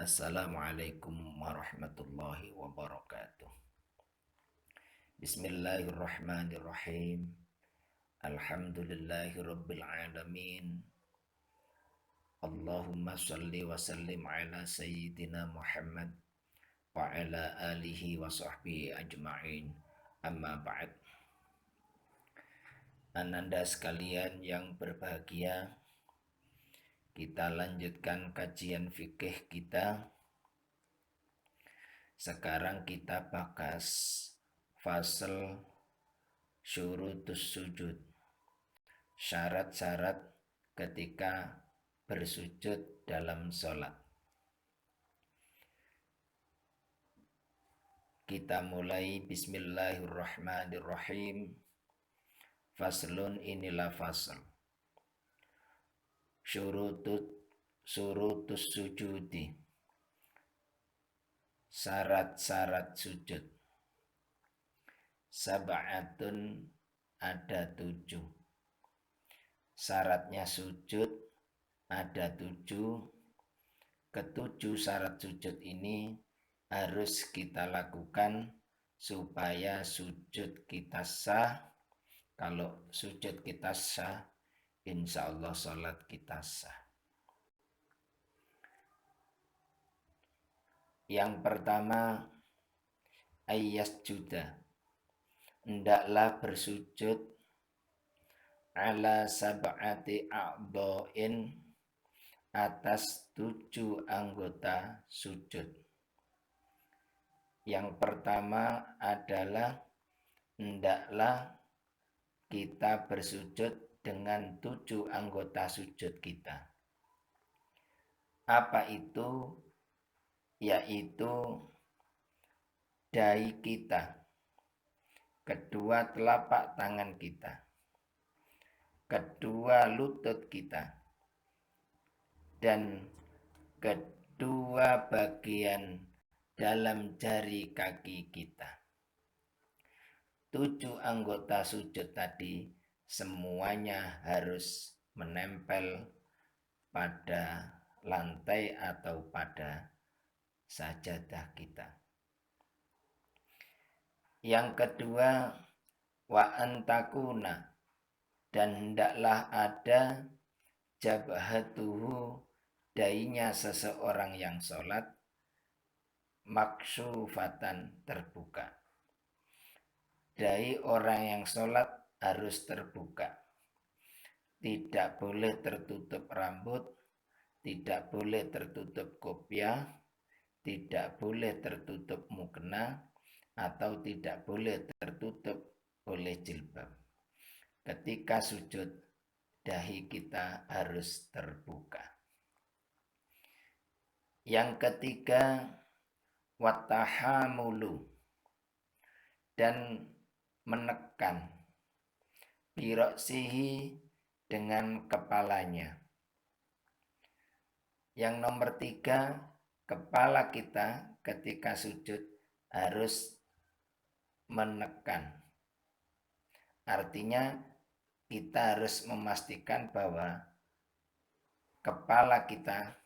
Assalamualaikum warahmatullahi wabarakatuh. Bismillahirrahmanirrahim. Alhamdulillahi rabbil alamin. Allahumma salli wa sallim ala sayyidina Muhammad wa ala alihi wa sahbihi ajma'in. Amma ba'd. Ananda sekalian yang berbahagia, kita lanjutkan kajian fikih kita. Sekarang kita bahas fasal syurutus sujud, syarat-syarat ketika bersujud dalam sholat. Kita mulai bismillahirrahmanirrahim. Faslun, inilah fasal syurutus sujudi, syarat-syarat sujud. Sab'atun, ada 7. Syaratnya sujud ada 7. Ketujuh syarat sujud ini harus kita lakukan supaya sujud kita sah. Kalau sujud kita sah, insya Allah sholat kita sah. Yang pertama, ayyasjuda, hendaklah bersujud ala sab'ati a'dha'in, atas 7 anggota sujud. Yang pertama adalah hendaklah kita bersujud dengan 7 anggota sujud kita. Apa itu? Yaitu dahi kita, kedua telapak tangan kita, kedua lutut kita, dan kedua bagian dalam jari kaki kita. 7 anggota sujud tadi semuanya harus menempel pada lantai atau pada sajadah kita. Yang kedua, wa antakuna, dan hendaklah ada jabhatuhu, dahinya seseorang yang sholat, maksufatan, terbuka. Dahi orang yang sholat harus terbuka. Tidak boleh tertutup rambut, tidak boleh tertutup kopiah, tidak boleh tertutup mukena, atau tidak boleh tertutup oleh jilbab. Ketika sujud, dahi kita harus terbuka. Yang ketiga, watahamulu, dan menekan, biroksihi, dengan kepalanya. Yang nomor 3, kepala kita ketika sujud harus menekan. Artinya kita harus memastikan bahwa kepala kita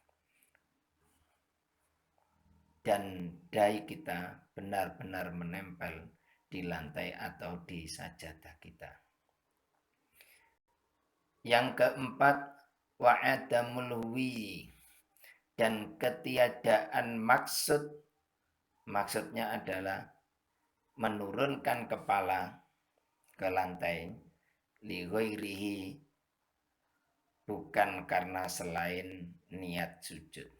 dan dahi kita benar-benar menempel di lantai atau di sajadah kita. Yang keempat, wa'adamul huwi, dan ketiadaan maksud. Maksudnya adalah menurunkan kepala ke lantai, li ghairihi, bukan karena selain niat sujud.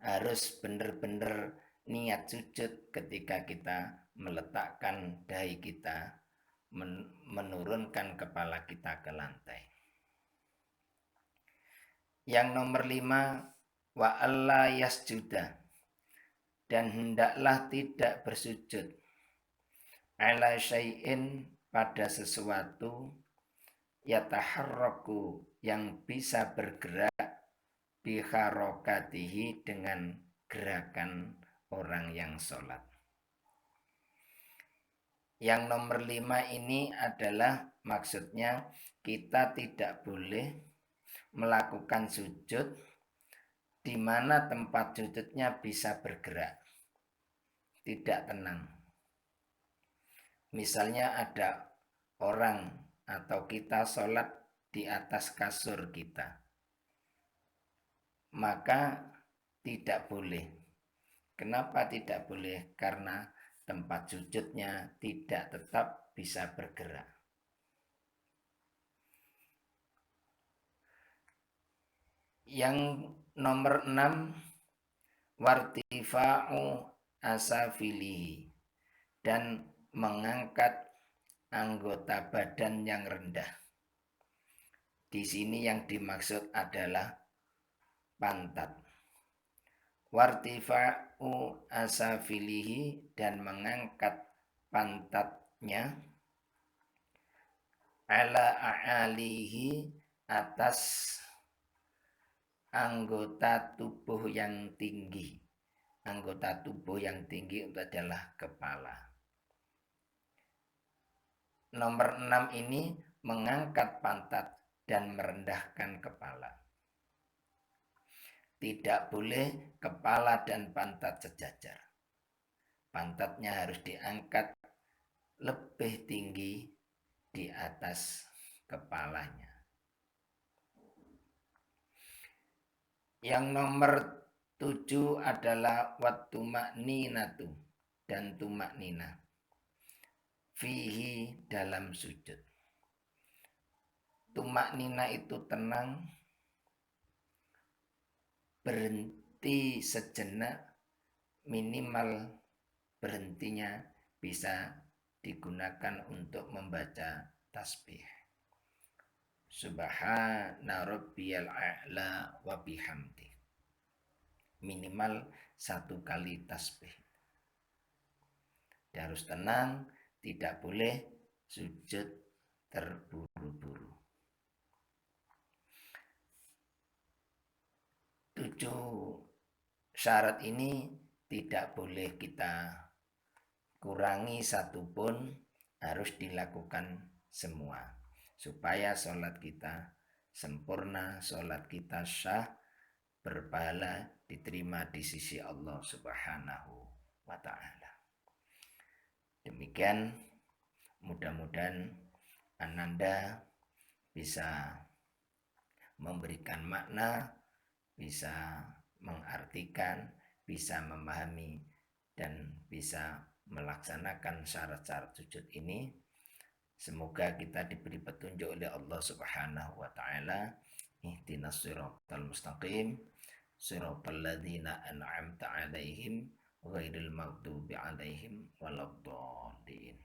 Harus benar-benar niat sujud ketika kita meletakkan dahi kita, menurunkan kepala kita ke lantai. Yang nomor 5, wa alla yasjuda, dan hendaklah tidak bersujud ala syai'in, pada sesuatu, yataharraku, yang bisa bergerak, biharokatihi, dengan gerakan orang yang sholat. Yang nomor 5 ini adalah maksudnya kita tidak boleh melakukan sujud di mana tempat sujudnya bisa bergerak, tidak tenang. Misalnya ada orang atau kita sholat di atas kasur kita, maka tidak boleh. Kenapa tidak boleh? Karena tempat sujudnya tidak tetap bisa bergerak. Yang nomor 6, wartifa'u asafilihi, dan mengangkat anggota badan yang rendah. Di sini yang dimaksud adalah pantat. Wartifa'u asafilihi, dan mengangkat pantatnya, ala a'alihi, atas anggota tubuh yang tinggi. Anggota tubuh yang tinggi itu adalah kepala. Nomor 6 ini mengangkat pantat dan merendahkan kepala. Tidak boleh kepala dan pantat sejajar. Pantatnya harus diangkat lebih tinggi di atas kepalanya. Yang nomor 7 adalah wattumakninatu, dan tumaknina fihi, dalam sujud. Tumaknina itu tenang, berhenti sejenak, minimal berhentinya bisa digunakan untuk membaca tasbih. Subhana rabbiyal a'la wa bihamdi. Minimal 1 kali tasbih. Dia harus tenang, tidak boleh sujud terburu-buru. 7 syarat ini tidak boleh kita kurangi satupun, harus dilakukan semua supaya sholat kita sempurna, sholat kita sah, berpahala, diterima di sisi Allah Subhanahu wa ta'ala. Demikian, mudah-mudahan Ananda bisa memberikan makna, bisa mengartikan, bisa memahami, dan bisa melaksanakan syarat-syarat sujud ini. Semoga kita diberi petunjuk oleh Allah Subhanahu wa taala. Ihdinas siratal mustaqim, siratal ladzina an'amta 'alaihim ghairil maghdubi 'alaihim waladdallin.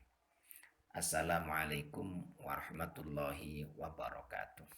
Assalamualaikum warahmatullahi wabarakatuh.